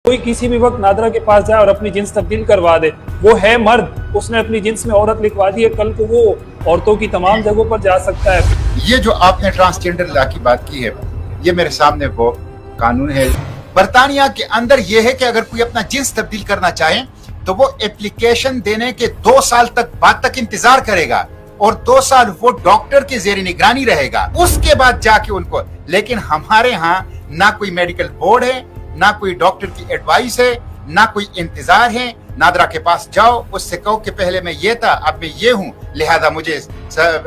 کوئی کسی بھی وقت نادرا کے پاس جائے اور اپنی جنس تبدیل کروا دے، وہ ہے مرد، اس نے اپنی جنس میں عورت لکھوا دی ہے، کل کو وہ عورتوں کی تمام جگہوں پر جا سکتا ہے۔ یہ جو آپ نے ٹرانسجینڈر لا کی بات کی ہے، یہ میرے سامنے وہ قانون ہے برطانیہ کے اندر۔ یہ ہے کہ اگر کوئی اپنا جنس تبدیل کرنا چاہے تو وہ اپلیکیشن دینے کے 2 سال بعد تک انتظار کرے گا، اور 2 سال وہ ڈاکٹر کے زیر نگرانی رہے گا، اس کے بعد جا کے ان کو۔ لیکن ہمارے ہاں نہ کوئی میڈیکل بورڈ ہے، نہ کوئی ڈاکٹر کی ایڈوائس ہے، نہ کوئی انتظار ہے۔ نادرا کے پاس جاؤ، اس سے کہو کہ پہلے میں یہ تھا، اب میں یہ ہوں، لہذا مجھے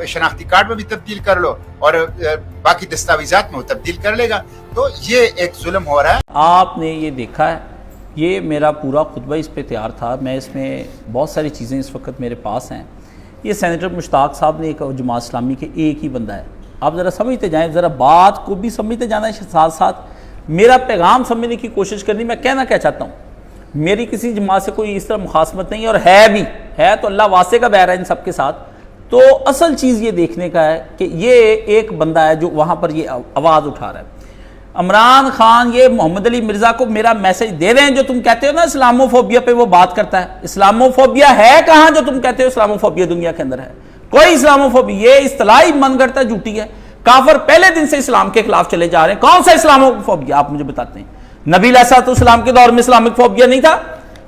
شناختی کارڈ میں بھی تبدیل کر لو اور باقی دستاویزات میں وہ تبدیل کر لے گا۔ تو یہ ایک ظلم ہو رہا ہے۔ آپ نے یہ دیکھا ہے، یہ میرا پورا خطبہ اس پہ تیار تھا، میں اس میں بہت ساری چیزیں اس وقت میرے پاس ہیں۔ یہ سینیٹر مشتاق صاحب نے ایک جماعت اسلامی کے ایک ہی بندہ ہے، آپ ذرا سمجھتے جائیں، ذرا بات کو بھی سمجھتے جانا ہے، ساتھ ساتھ میرا پیغام سمجھنے کی کوشش کرنی۔ میں کہنا کیا چاہتا ہوں، میری کسی جماعت سے کوئی اس طرح مخاصمت نہیں ہے، اور ہے تو اللہ واسطے کا بہر ہے ان سب کے ساتھ۔ تو اصل چیز یہ دیکھنے کا ہے کہ یہ ایک بندہ ہے جو وہاں پر یہ آواز اٹھا رہا ہے۔ عمران خان یہ محمد علی مرزا کو میرا میسج دے رہے ہیں، جو تم کہتے ہو نا اسلاموفوبیا پہ وہ بات کرتا ہے۔ اسلاموفوبیا ہے کہاں جو تم کہتے ہو اسلاموفوبیا دنیا کے اندر ہے؟ کوئی اسلاموفوبیا، یہ اصطلاحی من گھڑتا جھوٹی ہے۔ کافر پہلے دن سے اسلام کے خلاف چلے جا رہے ہیں۔ کون سا اسلاموفوبیا آپ مجھے بتاتے ہیں؟ نبی علیہ السلام کے دور میں اسلامک فوبیا نہیں تھا؟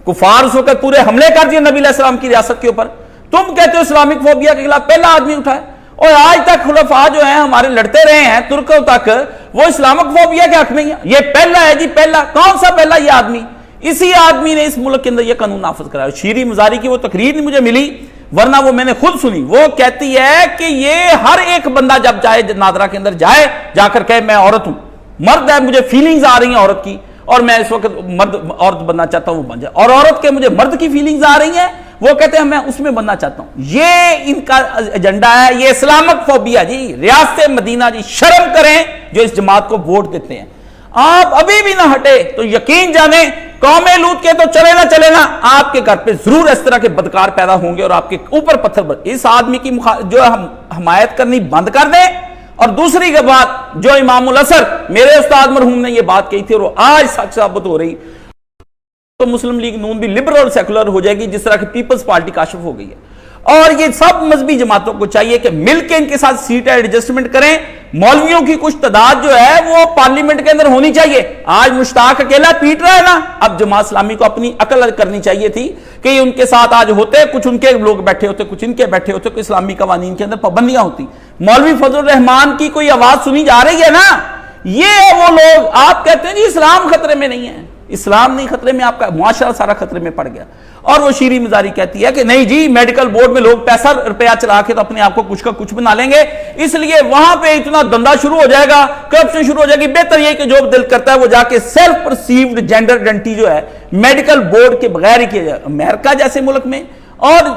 کفار اس وقت پورے حملے کر دیے نبی علیہ السلام کی ریاست کے اوپر۔ تم کہتے ہو اسلامک فوبیا کے خلاف پہلا آدمی اٹھا ہے، اور آج تک خلفاء جو ہیں ہمارے لڑتے رہے ہیں ترکوں تک، وہ اسلامک فوبیا کے حق نہیں ہے۔ یہ پہلا ہے جی، پہلا۔ کون سا پہلا؟ یہ آدمی، اسی آدمی نے اس ملک کے اندر یہ قانون نافذ کرایا۔ شیریں مزاری کی وہ تقریر نہیں مجھے ملی، ورنہ وہ میں نے خود سنی۔ وہ کہتی ہے کہ یہ ہر ایک بندہ جب جائے نادرا کے اندر جائے، جا کر کہے میں عورت ہوں، مرد ہے، مجھے فیلنگز آ رہی ہیں عورت کی، اور میں اس وقت مرد عورت بننا چاہتا ہوں، وہ بن جائے۔ اور عورت کے مجھے مرد کی فیلنگز آ رہی ہیں، وہ کہتے ہیں میں اس میں بننا چاہتا ہوں۔ یہ ان کا ایجنڈا ہے، یہ اسلامک فوبیا جی۔ ریاست مدینہ جی شرم کریں جو اس جماعت کو ووٹ دیتے ہیں۔ آپ ابھی بھی نہ ہٹے تو یقین جانیں قوم لوط کے تو چلے نا، آپ کے گھر پہ ضرور اس طرح کے بدکار پیدا ہوں گے اور آپ کے اوپر پتھر۔ اس آدمی کی جو حمایت کرنی بند کر دیں۔ اور دوسری کے بات، جو امام العصر میرے استاد مرحوم نے یہ بات کہی تھی اور وہ آج سچ ثابت ہو رہی، تو مسلم لیگ نون بھی لبرل اور سیکولر ہو جائے گی، جس طرح کی پیپلز پارٹی کاشف ہو گئی ہے۔ اور یہ سب مذہبی جماعتوں کو چاہیے کہ مل کے ان کے ساتھ سیٹ ایڈجسٹمنٹ کریں۔ مولویوں کی کچھ تعداد جو ہے وہ پارلیمنٹ کے اندر ہونی چاہیے۔ آج مشتاق اکیلا پیٹ رہا ہے نا، اب جماعت اسلامی کو اپنی عقل کرنی چاہیے تھی کہ ان کے ساتھ آج ہوتے، کچھ ان کے لوگ بیٹھے ہوتے، کچھ ان کے بیٹھے ہوتے، کوئی اسلامی قوانین کے اندر پابندیاں ہوتی۔ مولوی فضل الرحمان کی کوئی آواز سنی جا رہی ہے نا؟ یہ وہ لوگ، آپ کہتے ہیں جی اسلام خطرے میں نہیں ہے۔ اسلام نہیں خطرے میں، آپ کا معاشرہ سارا خطرے میں پڑ گیا۔ اور وہ شیریں مزاری کہتی ہے کہ نہیں جی، میڈیکل بورڈ میں لوگ پیسہ روپیہ چلا کے تو اپنے آپ کو کچھ کا کچھ بنا لیں گے، اس لیے وہاں پہ اتنا دندہ شروع ہو جائے گا، کرپشن شروع ہو جائے گی۔ بہتر یہ کہ جو دل کرتا ہے وہ جا کے سیلف پرسیوڈ جینڈر آئیڈینٹی جو ہے میڈیکل بورڈ کے بغیر ہی کیا جائے۔ امریکہ جیسے ملک میں اور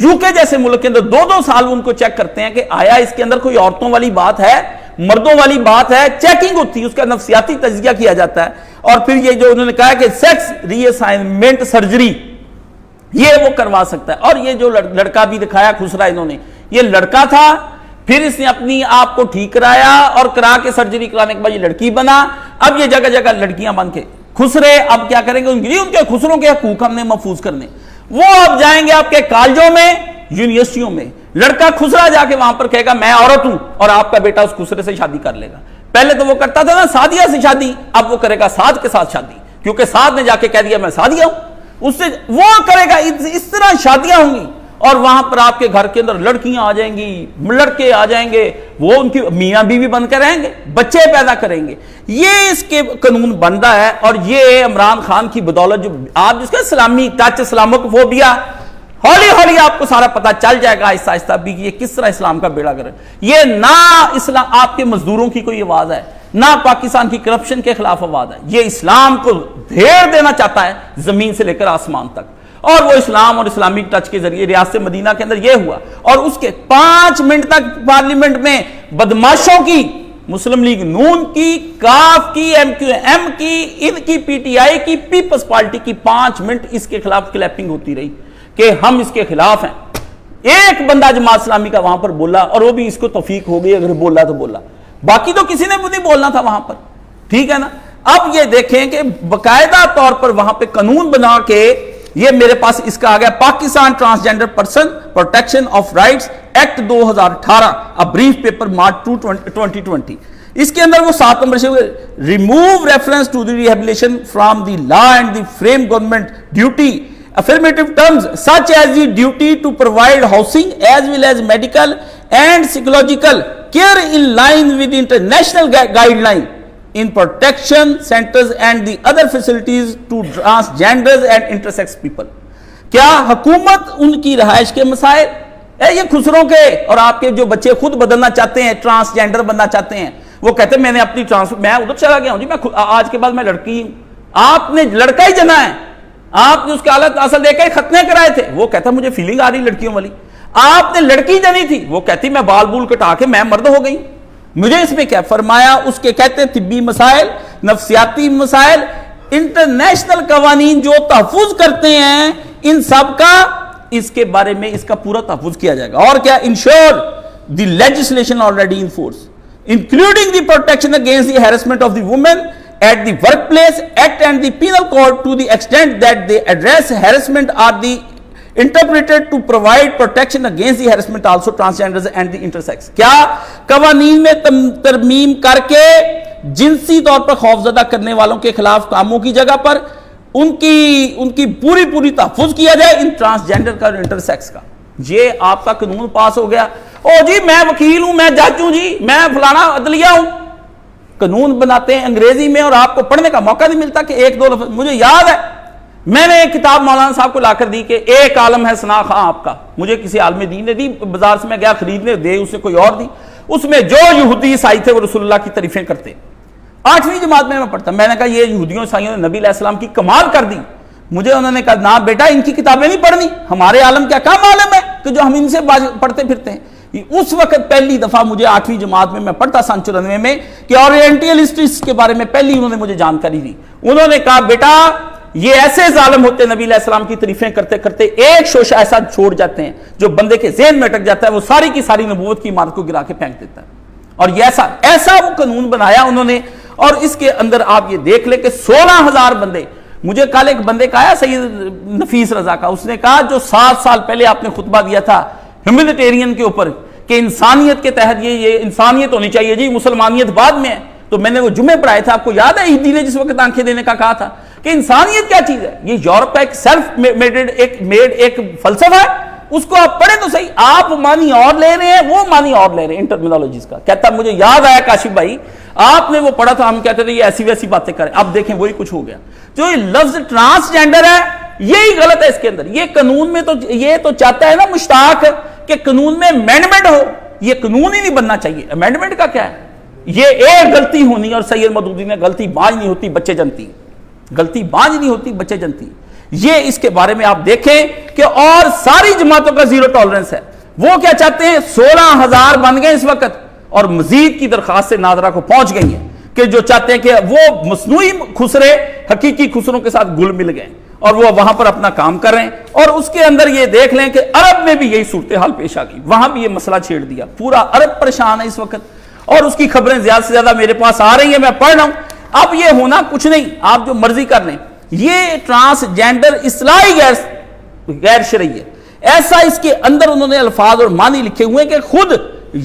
یو کے جیسے ملک کے اندر 2-2 سال ان کو چیک کرتے ہیں کہ آیا اس کے اندر کوئی عورتوں والی بات ہے، مردوں والی بات ہے، چیکنگ ہوتی ہے، اس کا نفسیاتی تجزیہ کیا جاتا ہے۔ اور پھر یہ جو انہوں نے کہا کہ سیکس ری اسائنمنٹ سرجری یہ وہ کروا سکتا ہے۔ اور یہ جو لڑکا بھی دکھایا خسرا انہوں نے، یہ لڑکا تھا، پھر اس نے اپنی آپ کو ٹھیک کرایا اور کرا کے سرجری کرانے کے بعد یہ لڑکی بنا۔ اب یہ جگہ جگہ لڑکیاں بن کے خسرے، اب کیا کریں گے؟ ان کے خسروں کے حقوق ہم نے محفوظ کرنے، وہ اب جائیں گے آپ کے کالجوں میں، یونیورسٹیوں میں۔ لڑکا خسرا جا کے وہاں پر کہے گا میں عورت ہوں، اور آپ کا بیٹا اس خسرے سے شادی کر لے گا۔ پہلے تو وہ کرتا تھا نا سعدیہ سے شادی، اب وہ کرے گا سعد کے ساتھ شادی، کیونکہ سعد نے جا کے کہہ دیا میں سعدیہ ہوں، اس سے وہ کرے گا۔ اس طرح شادیاں ہوں گی، اور وہاں پر آپ کے گھر کے اندر لڑکیاں آ جائیں گی، لڑکے آ جائیں گے، وہ ان کی میاں بیوی بن کے رہیں گے، بچے پیدا کریں گے۔ یہ اس کے قانون بندہ ہے، اور یہ عمران خان کی بدولت جو آپ جس کا اسلامی ٹچ، اسلامک فوبیا، ہولی ہولی آپ کو سارا پتا چل جائے گا آہستہ آہستہ بھی کہ یہ کس طرح اسلام کا بیڑا کرے۔ یہ نہ اسلام آپ کے مزدوروں کی کوئی آواز ہے، نہ پاکستان کی کرپشن کے خلاف آواز ہے، یہ اسلام کو دھیر دینا چاہتا ہے زمین سے لے کر آسمان تک۔ اور وہ اسلام اور اسلامک ٹچ کے ذریعے ریاست مدینہ کے اندر یہ ہوا، اور اس کے 5 منٹ تک پارلیمنٹ میں بدماشوں کی، مسلم لیگ نون کی، کاف کی، ایم کیو ایم کی، ان کی پی ٹی آئی کی، پیپلز پارٹی کی 5 منٹ اس کے خلاف کلیپنگ ہوتی رہی کہ ہم اس کے خلاف ہیں۔ ایک بندہ جماعت اسلامی کا وہاں پر بولا، اور وہ بھی اس کو توفیق ہو گئی، اگر بولا تو بولا، باقی تو کسی نے نہیں بولنا تھا وہاں پر، ٹھیک ہے نا۔ اب یہ دیکھیں کہ باقاعدہ طور پر وہاں پہ قانون بنا کے یہ میرے پاس اس کا آ گیا Pakistan transgender person protection of rights act 2018 brief paper March 2020. اس کے اندر وہ 7 نمبر سے remove reference to the rehabilitation from the law and the frame government duty affirmative terms such as the duty to provide housing as well as medical and psychological care in line with international guideline in protection centers and the other facilities to transgenders and intersex people. کیا حکومت ان کی رہائش کے مسائل یہ خسروں کے اور آپ کے جو بچے خود بدلنا چاہتے ہیں ٹرانسجینڈر بننا چاہتے ہیں وہ کہتے ہیں میں نے اپنی میں ادھر چلا گیا ہوں جی میں آج کے بعد میں لڑکی ہوں. آپ نے لڑکا ہی جنا ہے, آپ نے اس کے حالت اصل دیکھ کے ختنے کرائے تھے, وہ کہتا مجھے فیلنگ آ رہی لڑکیوں والی. آپ نے لڑکی جنی تھی, وہ کہتی میں بال بول کٹا کے میں مرد ہو گئی. مجھے اس میں کیا فرمایا, اس کے کہتے ہیں طبی مسائل, نفسیاتی مسائل, انٹرنیشنل قوانین جو تحفظ کرتے ہیں ان سب کا اس کے بارے میں اس کا پورا تحفظ کیا جائے گا. اور کیا ensure the legislation already in force including the protection against the harassment of the woman at the workplace act and the penal code to the extent that they address harassment are the interpreted to provide protection against the harassment also transgenders and the intersex. کیا قوانین میں ترمیم کر کے جنسی طور پر خوفزدہ کرنے والوں کے خلاف کاموں کی جگہ پر ان کی پوری تحفظ کیا جائے ان ٹرانسجینڈر کا اور انٹرسیکس کا. یہ آپ کا قانون پاس ہو گیا. او جی میں وکیل ہوں, میں جج ہوں, جی میں فلانا عدلیہ ہوں. قانون بناتے ہیں انگریزی میں اور آپ کو پڑھنے کا موقع نہیں ملتا کہ ایک دو لفظ. مجھے یاد ہے میں نے ایک کتاب مولانا صاحب کو لا کر دی کہ ایک عالم ہے ثنا خاں آپ کا, مجھے کسی عالم دین نے دی, بازار سے میں گیا خریدنے, دے اس نے کوئی اور دی. اس میں جو یہودی عیسائی تھے وہ رسول اللہ کی تعریفیں کرتے. 8ویں جماعت میں پڑھتا, میں نے کہا یہ یہودیوں عیسائیوں نے نبی علیہ السلام کی کمال کر دی. مجھے انہوں نے کہا نہ بیٹا ان کی کتابیں نہیں پڑھنی, ہمارے عالم کیا کام عالم ہے کہ جو ہم ان سے پڑھتے پھرتے ہیں. اس وقت پہلی دفعہ مجھے 8ویں جماعت میں پڑھتا سن 94 میں کہ اورینٹیلسٹس کے بارے میں پہلی انہوں نے مجھے جانکاری دی. انہوں نے کہا بیٹا یہ ایسے ظالم ہوتے نبی علیہ السلام کی تعریفیں کرتے کرتے ایک شوشہ ایسا چھوڑ جاتے ہیں جو بندے کے ذہن میں اٹک جاتا ہے, وہ ساری کی ساری نبوت کی عمارت کو گرا کے پھینک دیتا ہے. اور یہ ایسا وہ قانون بنایا انہوں نے. اور اس کے اندر آپ یہ دیکھ لیں کہ 16,000 بندے. مجھے کل ایک بندے کا آیا سید نفیس رضا کا, اس نے کہا جو 7 سال پہلے آپ نے خطبہ دیا تھا ہیومینیٹیرین کے اوپر کہ انسانیت کے تحت یہ انسانیت ہونی چاہیے جی, مسلمانیت بعد میں ہے. تو میں نے وہ جمعے پڑھائے تھا, آپ کو یاد ہے عیدی نے جس وقت آنکھیں دینے کا کہا تھا کہ انسانیت کیا چیز ہے. یہ یورپ کا ایک سیلف میڈ ایک فلسفہ ہے, اس کو آپ پڑھیں تو صحیح. آپ مانی اور لے رہے ہیں, وہ مانی اور لے رہے ہیں انٹرمینالوجیز کا. کہتا مجھے یاد آیا کاشف بھائی آپ نے وہ پڑھا تھا, ہم کہتے تھے یہ ایسی ویسی باتیں کریں. اب دیکھیں وہی کچھ ہو گیا. جو یہ لفظ ٹرانسجینڈر ہے یہی غلط ہے اس کے اندر. یہ قانون میں تو یہ تو چاہتا ہے نا مشتاق کہ قانون میں امینڈمنٹ ہو, یہ قانون ہی نہیں بننا چاہیے. امینڈمنٹ کا کیا ہے, یہ ایک غلطی ہونی, اور سید مودودی نے غلطی بانج نہیں ہوتی بچے جنتی, غلطی بانج نہیں ہوتی بچے جنتی. یہ اس کے بارے میں آپ دیکھیں کہ اور ساری جماعتوں کا زیرو ٹالرنس ہے. وہ کیا چاہتے ہیں 16,000 بن گئے اس وقت, اور مزید کی درخواست سے ناظرہ کو پہنچ گئی ہیں کہ جو چاہتے ہیں کہ وہ مصنوعی خسرے حقیقی خسروں کے ساتھ گل مل گئے اور وہ وہاں پر اپنا کام کر رہے ہیں. اور اس کے اندر یہ دیکھ لیں کہ عرب میں بھی یہی صورتحال پیش آ گئی, وہاں بھی یہ مسئلہ چھیڑ دیا. پورا عرب پریشان ہے اس وقت, اور اس کی خبریں زیادہ سے زیادہ میرے پاس آ رہی ہیں, میں پڑھ رہا ہوں. اب یہ ہونا کچھ نہیں, آپ جو مرضی کر لیں. یہ ٹرانسجینڈر اصلاحی غیر شرعی ہے. ایسا اس کے اندر انہوں نے الفاظ اور معنی لکھے ہوئے کہ خود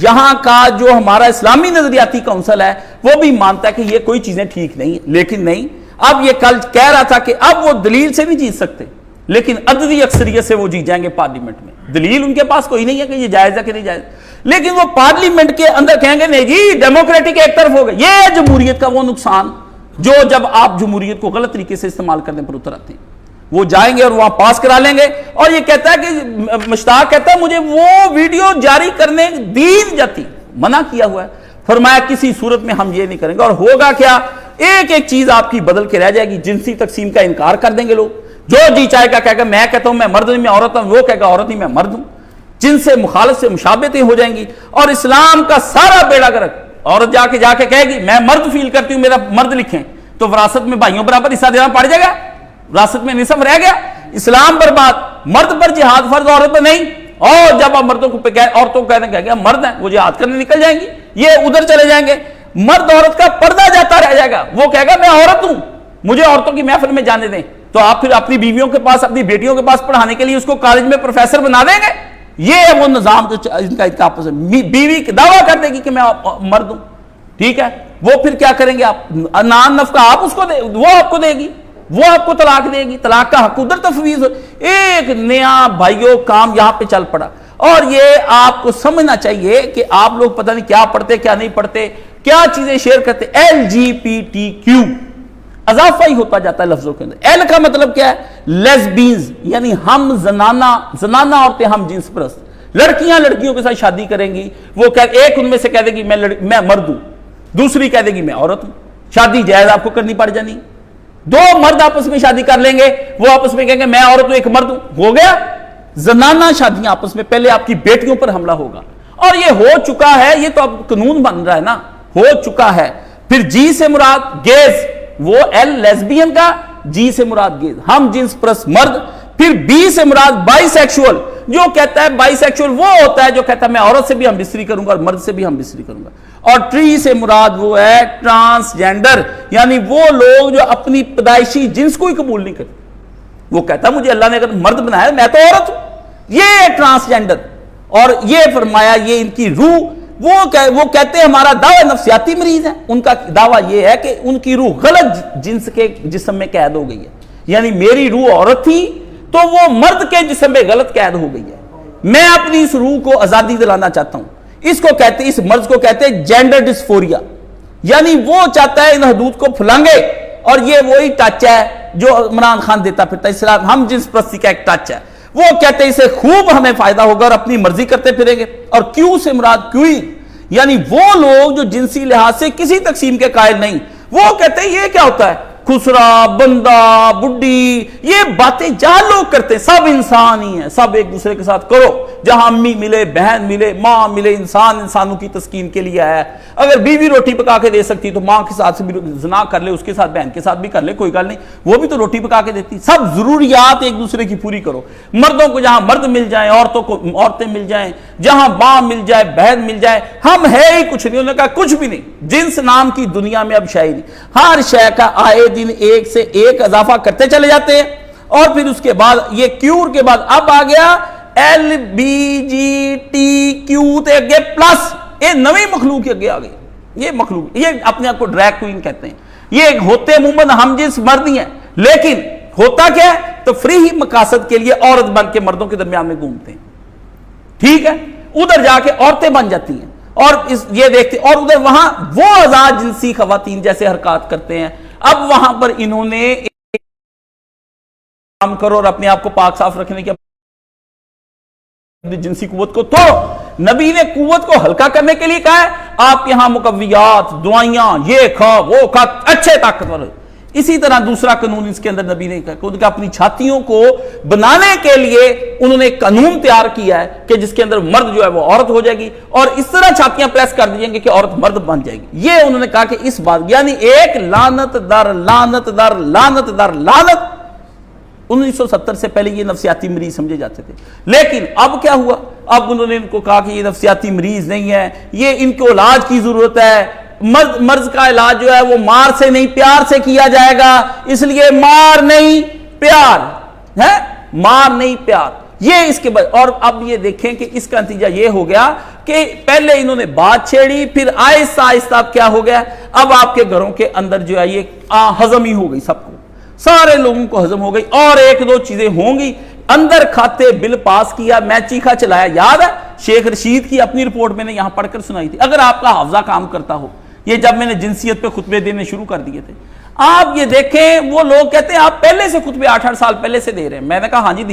یہاں کا جو ہمارا اسلامی نظریاتی کونسل ہے وہ بھی مانتا ہے کہ یہ کوئی چیزیں ٹھیک نہیں. لیکن نہیں, اب یہ کل کہہ رہا تھا کہ اب وہ دلیل سے نہیں جیت سکتے, لیکن عددی اکثریت سے وہ جیت جائیں گے پارلیمنٹ میں. دلیل ان کے پاس کوئی نہیں ہے کہ یہ جائز ہے کہ نہیں جائز, لیکن وہ پارلیمنٹ کے اندر کہیں گے نہیں جی ڈیموکریٹک ایک طرف ہوگا. یہ جمہوریت کا وہ نقصان جو جب آپ جمہوریت کو غلط طریقے سے استعمال کرنے پر اتر آتے ہیں, وہ جائیں گے اور وہاں پاس کرا لیں گے. اور یہ کہتا ہے کہ مشتاق کہتا ہے مجھے وہ ویڈیو جاری کرنے دین جاتی منع کیا ہوا ہے. فرمایا کسی صورت میں ہم یہ نہیں کریں گے. اور ہوگا کیا, ایک ایک چیز آپ کی بدل کے رہ جائے گی. جنسی تقسیم کا انکار کر دیں گے لوگ, جو جی چاہے گا کہے گا میں کہتا ہوں میں مرد نہیں میں عورت ہوں, وہ کہے گا عورت نہیں میں مرد ہوں. جن سے مخالف سے مشابہتیں ہو جائیں گی, اور اسلام کا سارا بیڑا گرک. عورت جا کے کہے گی میں مرد فیل کرتی ہوں, میرا مرد لکھیں, تو وراثت میں بھائیوں برابر حصہ دینا پڑ جائے گا, وراثت میں نصف رہ گیا. اسلام برباد, مرد پر جہاد فرض عورت پر نہیں. اور جب آپ مردوں کو عورتوں کو کہنے مرد ہیں وہ جہاد کرنے نکل جائیں گی, یہ ادھر چلے جائیں گے. مرد عورت کا پردہ جاتا رہ جائے گا. وہ کہے گا میں عورت ہوں, مجھے عورتوں کی محفل میں جانے دیں, تو آپ پھر اپنی بیویوں کے پاس, اپنی بیٹیوں کے پاس پڑھانے کے لیے اس کو کالج میں پروفیسر بنا دیں گے. یہ ہے وہ نظام جو ان کا آپس میں, بیوی دعویٰ کر دے گی کہ میں مرد ہوں, ٹھیک ہے, وہ پھر کیا کریں گے آپ, نان نفقہ آپ اس کو دے, وہ آپ کو دے گی, وہ آپ کو طلاق دے گی, طلاق کا حق ادھر تفویض. ایک نیا بھائیوں کام یہاں پہ چل پڑا. اور یہ آپ کو سمجھنا چاہیے کہ آپ لوگ پتہ نہیں کیا پڑھتے کیا نہیں پڑھتے, کیا چیزیں شیئر کرتے. LGBTQ اضافہ ہی ہوتا جاتا ہے لفظوں کے اندر. ایل کا مطلب کیا ہے, لیزبینز, یعنی ہم زنانہ عورتیں, ہم جنس پرست. لڑکیاں لڑکیوں کے ساتھ شادی کریں گی, وہ ایک ان میں سے کہہ دے گی میں مرد ہوں, دوسری کہہ دے گی میں عورت ہوں, شادی جائز آپ کو کرنی پڑ جانی. دو مرد آپس میں شادی کر لیں گے, وہ آپس میں کہیں گے میں عورت ہوں ایک مرد ہوں, ہو گیا زنانہ شادیاں آپس میں. پہلے آپ کی بیٹیوں پر حملہ ہوگا, اور یہ ہو چکا ہے, یہ تو اب قانون بن رہا ہے نا, ہو چکا ہے. پھر جی سے مراد گیز, وہ ایل لیزبین کا, جی سے مراد گیز, ہم جنس پرست مرد. پھر بی سے مراد بائی سیکشول, جو کہتا ہے بائی سیکشول وہ ہوتا ہے جو کہتا ہے میں عورت سے بھی ہم بستری کروں گا اور مرد سے بھی ہم بستری کروں گا. اور ٹری سے مراد وہ ہے ٹرانسجینڈر, یعنی وہ لوگ جو اپنی پیدائشی جنس کو ہی قبول نہیں کرتے. وہ کہتا ہے مجھے اللہ نے اگر مرد بنایا میں تو عورت ہوں, یہ ٹرانسجینڈر. اور یہ فرمایا یہ ان کی روح, وہ کہتے ہیں ہمارا دعویٰ نفسیاتی مریض ہے. ان کا دعویٰ یہ ہے کہ ان کی روح غلط جنس کے جسم میں قید ہو گئی ہے, یعنی میری روح عورت تھی تو وہ مرد کے جسم میں غلط قید ہو گئی ہے. میں اپنی اس روح کو آزادی دلانا چاہتا ہوں. اس کو کہتے, اس مرض کو کہتے ہیں جینڈر ڈسفوریا, یعنی وہ چاہتا ہے ان حدود کو پھلانگے. اور یہ وہی ٹچ ہے جو عمران خان دیتا پھرتا ہے, اسلام ہم جنس پرستی کا ایک ٹچ ہے. وہ کہتے ہیں اسے خوب ہمیں فائدہ ہوگا اور اپنی مرضی کرتے پھریں گے. اور کیو سے مراد کوئین, یعنی وہ لوگ جو جنسی لحاظ سے کسی تقسیم کے قائل نہیں. وہ کہتے ہیں یہ کیا ہوتا ہے, خسرا, بندہ, بڈی, یہ باتیں جہاں لوگ کرتے ہیں. سب انسان ہی ہیں, سب ایک دوسرے کے ساتھ کرو, جہاں امی ملے, بہن ملے, ماں ملے, انسان انسانوں کی تسکین کے لیے آیا ہے. اگر بیوی روٹی پکا کے دے سکتی تو ماں کے ساتھ سے بھی زنا کر لے, اس کے ساتھ بہن کے ساتھ بھی کر لے, کوئی گل نہیں, وہ بھی تو روٹی پکا کے دیتی. سب ضروریات ایک دوسرے کی پوری کرو. مردوں کو جہاں مرد مل جائیں, عورتوں کو عورتیں مل جائیں, جہاں ماں مل جائے, بہن مل جائے, ہم ہے ہی کچھ نہیں. انہوں نے کہا کچھ بھی نہیں, جنس نام کی دنیا میں اب شے ہی نہیں. ہر شے کا آئے دن ایک سے ایک اضافہ کرتے چلے جاتے ہیں. اور پھر اس کے بعد یہ کیور کے بعد اب آ گیا LBGTQ تے اگے پلس, یہ نویں مخلوق کے اگے آ گئی. یہ مخلوق, یہ اپنے آپ کو ڈریگ کوئین کہتے ہیں. یہ ہوتے عموماً ہم جنس مرد ہی ہیں, لیکن ہوتا کیا ہے, تفریحی مقاصد کے لیے عورت بن کے مردوں کے درمیان میں گھومتے ہیں, ٹھیک ہے, ادھر جا کے عورتیں بن جاتی ہیں اور یہ دیکھتے, اور ادھر وہاں وہ آزاد جنسی خواتین جیسے حرکات کرتے ہیں. اب وہاں پر انہوں نے کام کرو اور اپنے آپ کو پاک صاف رکھنے کی جنسی قوت کو توڑو. نبی نے قوت کو ہلکا کرنے کے لیے کہا ہے آپ کے ہاں مقویات, دعائیاں, یہ کھا وہ کھا, اچھے طاقتور. اسی طرح دوسرا قانون اس کے اندر نبی نے کہا کہ اپنی چھاتیوں کو بنانے کے لیے انہوں نے ایک قانون تیار کیا ہے کہ جس کے اندر مرد جو ہے وہ عورت ہو جائے گی, اور اس طرح چھاتیاں پریس کر دی جائیں گی کہ عورت مرد بن جائے گی. یہ انہوں نے کہا کہ اس بات, یعنی ایک لعنت در لعنت در لعنت در لعنت. 1970 سے پہلے یہ نفسیاتی مریض سمجھے جاتے تھے, لیکن اب کیا ہوا, اب انہوں نے ان کو کہا کہ یہ نفسیاتی مریض نہیں ہے, یہ ان کو علاج کی ضرورت ہے. مرض کا علاج جو ہے وہ مار سے نہیں پیار سے کیا جائے گا, اس لیے مار نہیں پیار ہے, مار نہیں پیار. یہ اس کے بعد, اور اب یہ دیکھیں کہ اس کا نتیجہ یہ ہو گیا کہ پہلے انہوں نے بات چھیڑی, پھر آہستہ آہستہ اب کیا ہو گیا, اب آپ کے گھروں کے اندر جو ہے یہ ہضم ہی ہو گئی, سب کو, سارے لوگوں کو ہضم ہو گئی. اور ایک دو چیزیں ہوں گی, اندر کھاتے بل پاس کیا, میں چیخا چلایا, یاد ہے شیخ رشید کی اپنی رپورٹ میں نے یہاں پڑھ کر سنائی تھی, اگر آپ کا حافظہ کام کرتا ہو. یہ جب میں نے جنسیت پہ خطبے دینے شروع کر دیے تھے, آپ یہ دیکھیں وہ لوگ کہتے ہیں آپ پہلے سے خطبے 8-8 سال پہلے سے دے رہے ہیں. میں نے کہا ہاں جی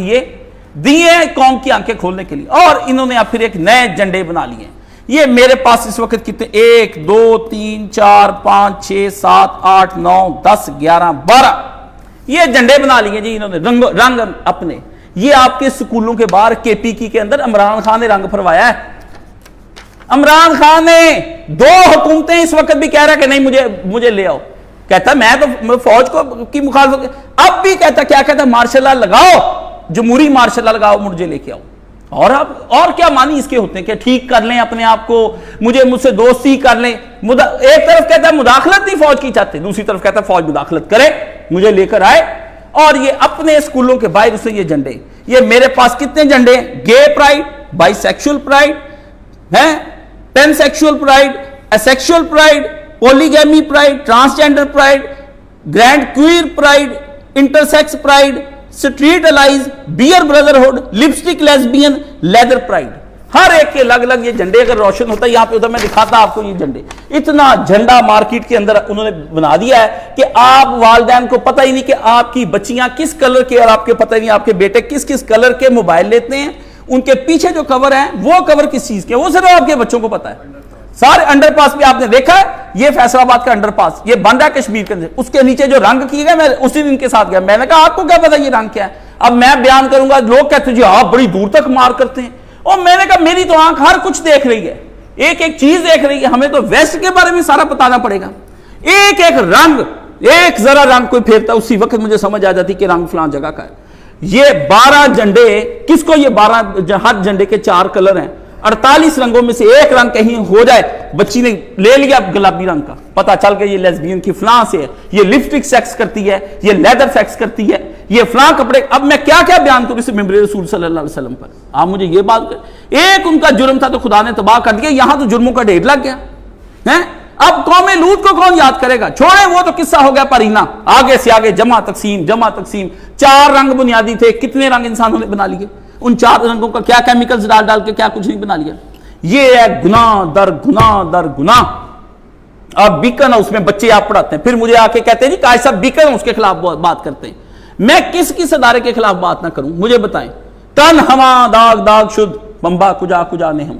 دیے قوم کی آنکھیں کھولنے کے لیے. اور انہوں نے اب پھر ایک نئے جنڈے بنا لیے. یہ میرے پاس اس وقت کتنے, 1 2 3 4 5 6 7 8 9 10 11 12 یہ جنڈے بنا لیے جی انہوں نے, رنگ اپنے. یہ آپ کے سکولوں کے باہر KPK کے اندر عمران خان نے رنگ پھروایا ہے. عمران خان نے 2 حکومتیں اس وقت بھی کہہ رہا کہ نہیں مجھے لے آؤ, کہتا میں تو فوج کی مخالفت, اب بھی کہتا کیا کہتا مارشل لا لگاؤ, جمہوری مارشل لا لگاؤ, مجھے لے کے آؤ. اور کیا معنی اس کے ہوتے ہیں کہ ٹھیک کر لیں اپنے آپ کو, مجھ سے دوستی کر لیں. ایک طرف کہتا ہے مداخلت نہیں فوج کی چاہتے, دوسری طرف کہتا ہے فوج مداخلت کرے, مجھے لے کر آئے. اور یہ اپنے اسکولوں کے باہر اسے یہ جھنڈے, یہ میرے پاس کتنے جھنڈے ہیں, gay pride, bisexual pride, pansexual pride, asexual pride, polygamy pride, transgender pride, grand queer pride, intersex pride, straight allies, bear brotherhood, lipstick lesbian, leather pride. ہر ایک کے الگ الگ یہ جھنڈے اگر روشن ہوتا ہے یہاں پہ ادھر میں دکھاتا آپ کو یہ جھنڈے. اتنا جھنڈا مارکیٹ کے اندر انہوں نے بنا دیا ہے کہ آپ والدین کو پتہ ہی نہیں کہ آپ کی بچیاں کس کلر کے, اور آپ کے پتہ ہی نہیں آپ کے بیٹے کس کس کلر کے موبائل لیتے ہیں. ان کے پیچھے جو کور ہیں وہ کور کس چیز کے, وہ صرف آپ کے بچوں کو پتا ہے. سارے انڈر پاس بھی آپ نے دیکھا ہے, یہ فیصل آباد کا انڈر پاس, یہ بن رہا ہے کشمیر کے اندر, اس کے نیچے جو رنگ کیے گئے, میں اسی دن کے ساتھ گیا, میں نے کہا آپ کو کیا پتا یہ رنگ کیا ہے. اب میں بیان کروں گا, لوگ کہتے ہیں جی آپ بڑی دور تک مار کرتے ہیں, اور میں نے کہا میری تو آنکھ ہر کچھ دیکھ رہی ہے, ایک ایک چیز دیکھ رہی ہے. ہمیں تو ویسٹ کے بارے میں سارا بتانا پڑے گا, ایک ایک رنگ, ایک ذرا رنگ کوئی پھیرتا اسی وقت مجھے سمجھ آ جاتی کہ رنگ فلان جگہ کا ہے. یہ 12 جھنڈے, کس کو یہ 12, ہر جھنڈے کے 4 کلر ہیں, 48 رنگوں میں سے ایک رنگ کہیں ہو جائے, بچی نے لے لیا گلابی رنگ کا, پتا چل گیا یہ لیسبین کی فلاں سے ہے, یہ لپسٹک سیکس کرتی ہے, یہ لیدر سیکس کرتی ہے, یہ فلاں کپڑے. اب میں کیا کیا بیان کروں اس ممبر رسول صلی اللہ علیہ وسلم پر, آپ مجھے یہ بات کریں. ایک ان کا جرم تھا تو خدا نے تباہ کر دیا, یہاں تو جرموں کا ڈھیر لگ گیا ہے. اب قوم لوط کو کون یاد کرے گا, چھوڑے وہ تو قصہ ہو گیا پرینا, آگے سے آگے جمع تقسیم جمع تقسیم. 4 رنگ بنیادی تھے, کتنے رنگ انسانوں نے بنا لیے, ان 4 رنگوں کا کیا کیمیکلز ڈال ڈال کے کیا کچھ نہیں بنا لیا. یہ ہے گناہ در گناہ در گناہ. اب بیکن اس میں بچے آپ پڑھاتے ہیں, پھر مجھے آ کے کہتے ہیں جی قائد صاحب بیکن اس کے خلاف بات کرتے ہیں. میں کس ادارے کے خلاف بات نہ کروں, مجھے بتائیں. تن ہما داغ داغ شد بمبا کجا کجا نے ہم.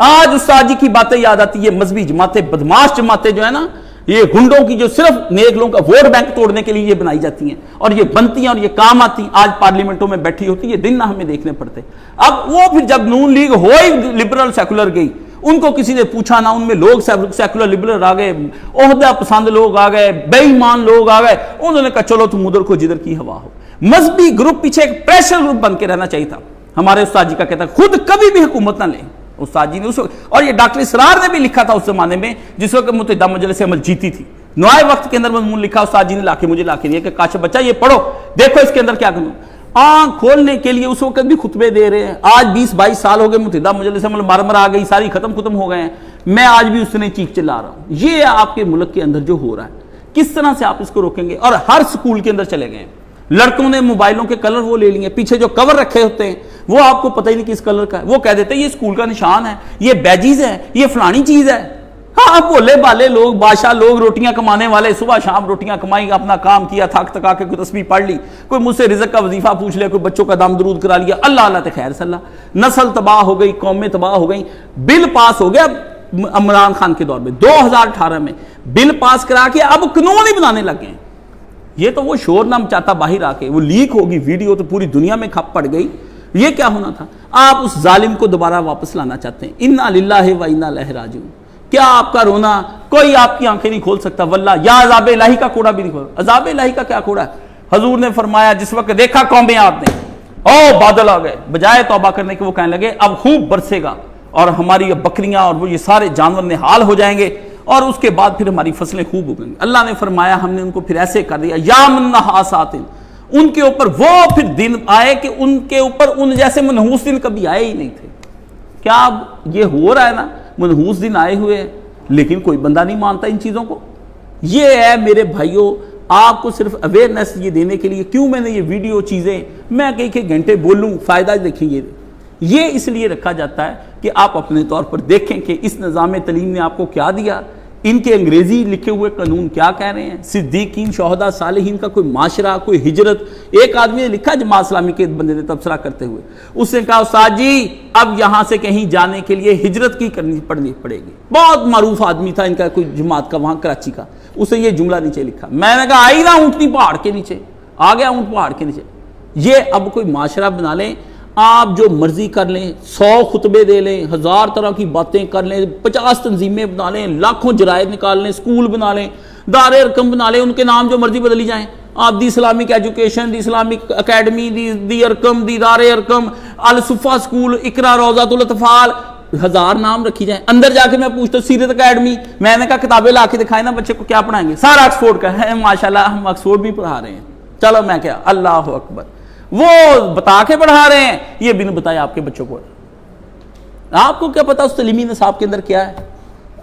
آج استاد جی کی باتیں یاد آتی, یہ مذہبی جماعتیں, بدماش جماعتیں جو ہے نا, یہ گنڈوں کی جو صرف نیک لوگوں کا ووٹ بینک توڑنے کے لیے یہ بنائی جاتی ہیں, اور یہ بنتی ہیں اور یہ کام آتی ہیں. آج پارلیمنٹوں میں بیٹھی ہوتی, یہ دن نہ ہمیں دیکھنے پڑتے. اب وہ پھر جب نون لیگ ہوئی لبرل سیکولر گئی, ان کو کسی نے پوچھا نہ, ان میں لوگ سیکولر لبرل آ گئے, عہدہ پسند لوگ آ گئے, بے ایمان لوگ آ گئے. انہوں نے کہا چلو تم ادھر کو جدھر کی ہوا ہو. مذہبی گروپ پیچھے ایک پریشر گروپ بن کے رہنا چاہیے تھا. ہمارے استاد جی کا کہتا ہے خود کبھی بھی حکومت نہ لیں, استاد جی نے اس وقت, اور یہ ڈاکٹر اسرار نے بھی لکھا تھا اس زمانے میں جس وقت متحدہ مجلس عمل جیتی تھی. نوائے وقت کے اندر مضمون لکھا استاد جی نے مجھے لا کے دیا کہ کاشف بچہ یہ پڑھو, دیکھو اس کے اندر کیا کروں. آنکھ کھولنے کے لیے اس وقت بھی خطبے دے رہے ہیں. آج 20-22 سال ہو گئے, متحدہ مجلس عمل مرمر آ گئی, ساری ختم ہو گئے ہیں. میں آج بھی اس نے چیخ چلا رہا ہوں. یہ آپ کے ملک کے اندر جو ہو رہا ہے, کس طرح سے آپ اس کو روکیں گے. اور ہر سکول کے اندر چلے گئے, لڑکوں نے موبائلوں کے کلر وہ لے لیے, پیچھے جو کور رکھے ہوتے ہیں وہ آپ کو پتہ ہی نہیں کس کلر کا ہے. وہ کہہ دیتے ہیں یہ اسکول کا نشان ہے, یہ بیجیز ہے, یہ فلانی چیز ہے. ہاں بھولے بالے لوگ, بادشاہ لوگ, روٹیاں کمانے والے, صبح شام روٹیاں کمائی, اپنا کام کیا, تھک تکا کے کوئی تسبیح پڑھ لی, کوئی مجھ سے رزق کا وظیفہ پوچھ لے, کوئی بچوں کا دم درود کرا لیا, اللہ اللہ تے خیر صلی اللہ. نسل تباہ ہو گئی, قومیں تباہ ہو گئیں. بل پاس ہو گیا عمران خان کے دور میں 2018 میں, بل پاس کرا کے اب قانون ہی بنانے لگے ہیں. یہ تو وہ شور نہ مچاتا باہر آ کے, وہ لیک ہوگی ویڈیو تو پوری دنیا میں کھپ پڑ گئی. یہ کیا ہونا تھا. آپ اس ظالم کو دوبارہ واپس لانا چاہتے ہیں. انا للہ و انا الیہ راجعون. کیا آپ کا رونا, کوئی آپ کی آنکھیں نہیں کھول سکتا واللہ. یا عذاب الہی کا کوڑا بھی نہیں کھول. عذاب الہی کا کیا کوڑا ہے. حضور نے فرمایا جس وقت دیکھا قومیں آپ نے, او بادل آ گئے, بجائے توبہ کرنے کے وہ کہنے لگے اب خوب برسے گا, اور ہماری بکریاں اور وہ یہ سارے جانور نہال ہو جائیں گے, اور اس کے بعد پھر ہماری فصلیں خوب اگیں گی. اللہ نے فرمایا ہم نے ان کو پھر ایسے کر دیا, یا من نحاسات, ان کے اوپر وہ پھر دن آئے کہ ان کے اوپر ان جیسے منحوس دن کبھی آئے ہی نہیں تھے. کیا اب یہ ہو رہا ہے نا, منحوس دن آئے ہوئے ہیں, لیکن کوئی بندہ نہیں مانتا ان چیزوں کو. یہ ہے میرے بھائیوں, آپ کو صرف اویئرنیس یہ دینے کے لیے کیوں میں نے یہ ویڈیو چیزیں میں کئی گھنٹے بولوں, فائدہ دیکھیں. یہ اس لیے رکھا جاتا ہے کہ آپ اپنے طور پر دیکھیں کہ اس نظام تعلیم نے آپ کو کیا دیا, ان کے انگریزی لکھے ہوئے قانون کیا کہہ رہے ہیں, صدیقین شہداء صالحین کا کوئی معاشرہ, کوئی ہجرت. ایک آدمی نے لکھا جماعت اسلامی کے بندے نے تبصرہ کرتے ہوئے, اس نے کہا استاد جی اب یہاں سے کہیں جانے کے لیے ہجرت کی کرنی پڑے گی. بہت معروف آدمی تھا ان کا, کوئی جماعت کا وہاں کراچی کا, اس نے یہ جملہ نیچے لکھا. میں نے کہا آئی نا اونٹنی پہاڑ کے نیچے, آ گیا اونٹ پہاڑ کے نیچے. یہ اب کوئی معاشرہ بنا لیں, آپ جو مرضی کر لیں, 100 خطبے دے لیں, 1000 طرح کی باتیں کر لیں, 50 تنظیمیں بنا لیں, لاکھوں جرائد نکال لیں, اسکول بنا لیں, دار ارکم بنا لیں, ان کے نام جو مرضی بدلی جائیں. آپ the Islamic education, the Islamic academy, the Arqam, the Dar Arqam, Al Safa school, اقرا روضۃ الاطفال، 1000 نام رکھی جائیں. اندر جا کے میں پوچھتا ہوں سیرت اکیڈمی، میں نے کہا کتابیں لا کے دکھائیں نا بچے کو، کیا پڑھائیں گے؟ سارا آکسفورڈ کا ہے. ماشاءاللہ ہم آکسفورڈ بھی پڑھا رہے ہیں. چلو میں کیا، اللہ اکبر، وہ بتا کے پڑھا رہے ہیں، یہ بھی نہیں بتایا آپ کے بچوں کو. آپ کو کیا پتا اس تعلیمی نصاب کے اندر کیا ہے؟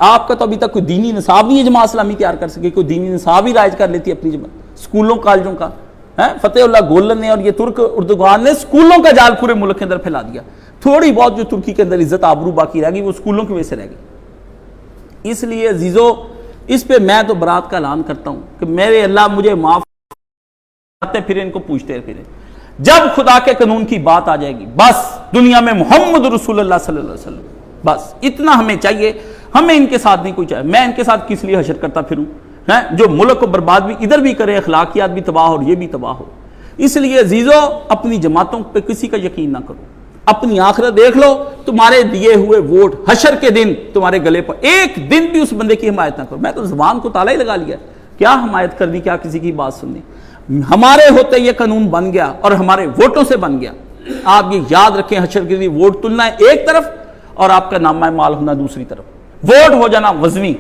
آپ کا تو ابھی تک کوئی دینی نصاب نہیں ہے جماعت اسلامی تیار کر سکے. کوئی دینی نصاب ہی رائج کر لیتی ہے اپنی جماعت اسکولوں کالجوں کا. فتح اللہ گولن نے اور یہ ترک اردوغان نے اسکولوں کا جال پورے ملک کے اندر پھیلا دیا. تھوڑی بہت جو ترکی کے اندر عزت آبرو باقی رہ گئی وہ اسکولوں کی وجہ سے رہ گئی. اس لیے عزیزو، اس پہ میں تو برات کا اعلان کرتا ہوں کہ میرے اللہ مجھے معاف کرتے پھر ان کو پوچھتے پھرے. جب خدا کے قانون کی بات آ جائے گی، بس دنیا میں محمد رسول اللہ صلی اللہ علیہ وسلم، بس اتنا ہمیں چاہیے. ہمیں ان کے ساتھ نہیں کوئی چاہیے. میں ان کے ساتھ کس لیے حشر کرتا پھروں جو ملک کو برباد بھی ادھر بھی کرے، اخلاقیات بھی تباہ ہو اور یہ بھی تباہ ہو. اس لیے عزیزو اپنی جماعتوں پہ کسی کا یقین نہ کرو. اپنی آخرت دیکھ لو. تمہارے دیے ہوئے ووٹ حشر کے دن تمہارے گلے پر، ایک دن بھی اس بندے کی حمایت نہ کرو. میں تو زبان کو تالا ہی لگا لیا، کیا حمایت کرنی، کیا کسی کی بات سننی. ہمارے ہوتے یہ قانون بن گیا اور ہمارے ووٹوں سے بن گیا. آپ یہ یاد رکھیں، حشر کے دن ووٹ تلنا ہے ایک طرف اور آپ کا نامہ مال ہونا دوسری طرف. ووٹ ہو جانا وزنی،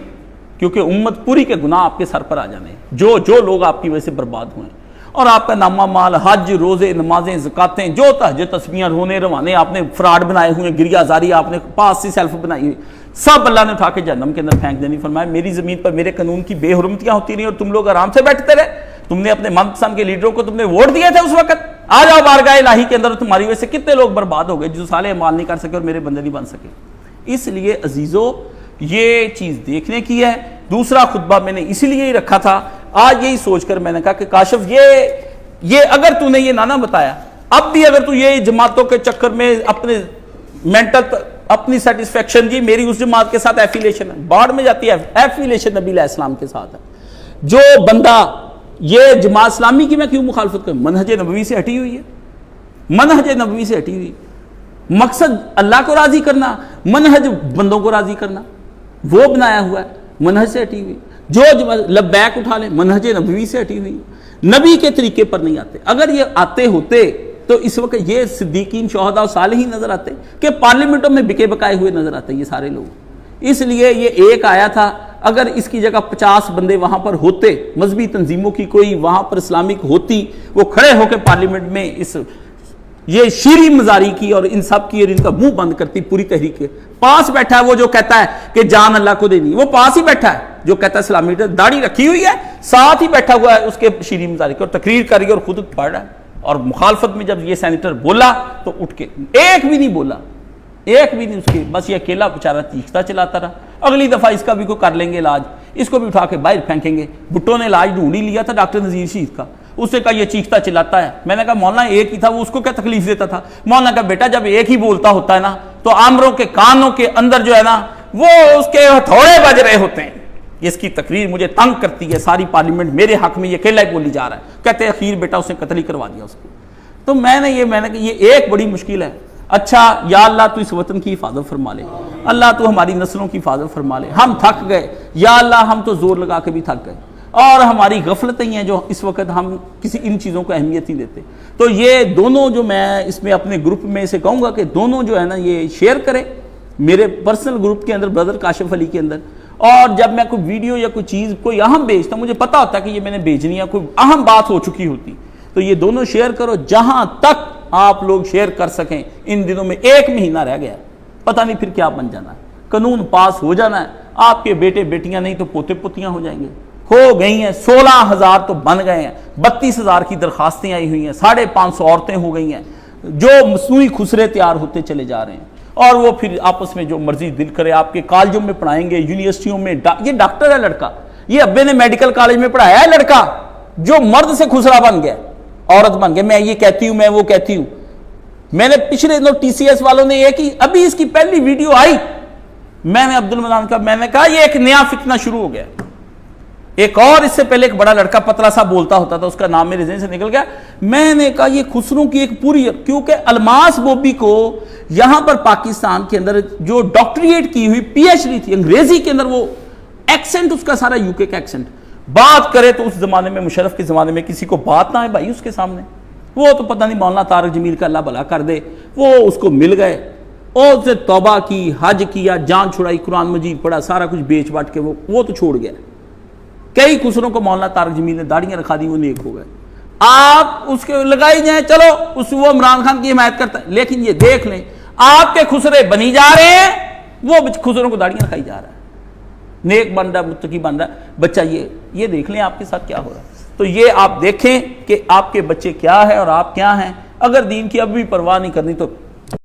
کیونکہ امت پوری کے گناہ آپ کے سر پر آ جانے ہیں، جو لوگ آپ کی وجہ سے برباد ہوئے ہیں. اور آپ کا نامہ مال، حج، روزے، نمازیں، زکاتیں، جو تہجد تسبیحاں، رونے روانے آپ نے فراڈ بنائے ہوئے ہیں، گریہ زاری آپ نے پاس سے سیلف بنائی ہوئی، سب اللہ نے اٹھا کے جہنم کے اندر پھینک دینی. فرمایا میری زمین پر میرے قانون کی بے حرمتیاں ہوتی رہی اور تم لوگ آرام سے بیٹھتے رہے. تم نے اپنے من پسند کے لیڈروں کو تم نے ووٹ دیے تھے اس وقت. آ جاؤ بارگاہ الہی کے اندر. تمہاری وجہ سے کتنے لوگ برباد ہو گئے جو صالح اعمال نہیں کر سکے اور میرے بندے نہیں بن سکے. اس لیے عزیزو یہ چیز دیکھنے کی ہے. دوسرا خطبہ میں نے اسی لیے ہی رکھا تھا. آج یہی سوچ کر میں نے کہا کہ کاشف یہ اگر تو نے یہ نہ بتایا، اب بھی اگر تو یہ جماعتوں کے چکر میں اپنے مینٹل اپنی سیٹسفیکشن، جی میری اس جماعت کے ساتھ ایفیلیشن ہے، باڑ میں جاتی ہے. ایفیلیشن نبی علیہ السلام کے ساتھ ہے. جو بندہ یہ جماعت اسلامی کی میں کیوں مخالفت کروں؟ منہج نبوی سے ہٹی ہوئی ہے. منہج نبوی سے ہٹی ہوئی. مقصد اللہ کو راضی کرنا، منہج بندوں کو راضی کرنا، وہ بنایا ہوا ہے. منہج سے ہٹی ہوئی. جو لبیک اٹھا لیں، منہج نبوی سے ہٹی ہوئی. نبی کے طریقے پر نہیں آتے. اگر یہ آتے ہوتے تو اس وقت یہ صدیقین، شہداء و صالحین نظر آتے کہ پارلیمنٹوں میں بکے بکائے ہوئے نظر آتے یہ سارے لوگ. اس لیے یہ ایک آیا تھا. اگر اس کی جگہ 50 بندے وہاں پر ہوتے، مذہبی تنظیموں کی کوئی وہاں پر اسلامک ہوتی، وہ کھڑے ہو کے پارلیمنٹ میں اس یہ شیریں مزاری کی اور ان سب کی اور ان کا منہ بند کرتی پوری تحریک کے. پاس بیٹھا ہے وہ جو کہتا ہے کہ جان اللہ کو دینی، وہ پاس ہی بیٹھا ہے جو کہتا ہے اسلامی داڑھی رکھی ہوئی ہے، ساتھ ہی بیٹھا ہوا ہے اس کے شیریں مزاری کی اور تقریر کر رہی ہے اور خود پڑھ رہا ہے. اور مخالفت میں جب یہ سینیٹر بولا تو اٹھ کے ایک بھی نہیں بولا، ایک بھی نہیں. اس کے بس یہ اکیلا بیچارہ چیختا چلاتا رہا. اگلی دفعہ اس کا بھی کوئی کر لیں گے علاج، اس کو بھی اٹھا کے باہر پھینکیں گے. بھٹو نے علاج ڈھونڈ ہی لیا تھا ڈاکٹر نذیر شہید کا. اس نے کہا یہ چیختا چلاتا ہے. میں نے کہا مولانا ایک ہی تھا، وہ اس کو کیا تکلیف دیتا تھا؟ مولانا کہا بیٹا جب ایک ہی بولتا ہوتا ہے نا تو آمروں کے کانوں کے اندر جو ہے نا وہ اس کے ہتھوڑے بج رہے ہوتے ہیں. اس کی تقریر مجھے تنگ کرتی ہے. ساری پارلیمنٹ میرے حق میں یہ اکیلا ہی بولی جا رہا ہے. کہتے ہیں اخیر بیٹا اس نے قتل ہی کروا دیا اس کو. تو میں نے کہا یہ ایک بڑی مشکل ہے. اچھا یا اللہ تو اس وطن کی حفاظت فرما لے، اللہ تو ہماری نسلوں کی حفاظت فرما لے. ہم تھک گئے یا اللہ، ہم تو زور لگا کے بھی تھک گئے اور ہماری غفلتیں ہیں جو اس وقت ہم کسی ان چیزوں کو اہمیت نہیں دیتے. تو یہ دونوں جو میں اس میں اپنے گروپ میں سے کہوں گا کہ دونوں جو ہے نا یہ شیئر کریں میرے پرسنل گروپ کے اندر، برادر کاشف علی کے اندر. اور جب میں کوئی ویڈیو یا کوئی چیز کوئی اہم بھیجتا ہوں، مجھے پتا ہوتا ہے کہ یہ میں نے بھیجنی ہے، کوئی اہم بات ہو چکی ہوتی، تو یہ دونوں شیئر کرو جہاں تک آپ لوگ شیئر کر سکیں. ان دنوں میں 1 مہینہ رہ گیا، پتہ نہیں پھر کیا بن جانا ہے. قانون پاس ہو جانا ہے، آپ کے بیٹے بیٹیاں نہیں تو پوتے پوتیاں ہو جائیں گے. ہو گئی ہیں 16,000 تو بن گئے ہیں، 32,000 کی درخواستیں آئی ہوئی ہیں، 550 عورتیں ہو گئی ہیں جو مصنوعی خسرے تیار ہوتے چلے جا رہے ہیں. اور وہ پھر آپس میں جو مرضی دل کرے آپ کے کالجوں میں پڑھائیں گے، یونیورسٹیوں میں. یہ ڈاکٹر ہے لڑکا، یہ ابے نے میڈیکل کالج میں پڑھایا ہے لڑکا جو مرد سے خسرا بن گیا، عورت بن گیا. میں یہ کہتی ہوں، میں وہ کہتی ہوں. میں نے پچھلے دنوں ٹی سی ایس والوں نے ایک ہی ابھی اس کی پہلی ویڈیو آئی، میں نے عبد المنان کا میں نے کہا یہ ایک نیا فتنہ شروع ہو گیا. ایک اور اس سے پہلے ایک بڑا لڑکا پتلا سا بولتا ہوتا تھا، اس کا نام میرے ذہن سے نکل گیا. میں نے کہا یہ خسروں کی ایک پوری، کیونکہ الماس بوبی کو یہاں پر پاکستان کے اندر جو ڈاکٹریٹ کی ہوئی پی ایچ ڈی تھی انگریزی کے اندر، وہ ایکسنٹ اس کا سارا یو کے کا ایکسنٹ. بات کرے تو اس زمانے میں مشرف کے زمانے میں کسی کو بات نہ ہے بھائی اس کے سامنے. وہ تو پتہ نہیں مولانا طارق جمیل کا اللہ بھلا کر دے، وہ اس کو مل گئے اور اس نے توبہ کی، حج کیا، جان چھڑائی، قرآن مجید پڑھا، سارا کچھ بیچ باٹ کے وہ تو چھوڑ گیا۔ کئی خسروں کو مولانا طارق جمیل نے داڑیاں رکھا دی، وہ نیک ہو گئے۔ آپ اس کے لگائی جائیں، چلو وہ عمران خان کی حمایت کرتا ہے، لیکن یہ دیکھ لیں آپ کے خسرے بنی جا رہے ہیں، وہ خسروں کو داڑیاں رکھائی جا رہا ہے، نیک بن رہا ہے، متقی بن رہا ہے بچہ۔ یہ دیکھ لیں آپ کے ساتھ کیا ہو رہا ہے۔ تو یہ آپ دیکھیں کہ آپ کے بچے کیا ہے اور آپ کیا ہیں۔ اگر دین کی اب بھی پرواہ نہیں کرنی تو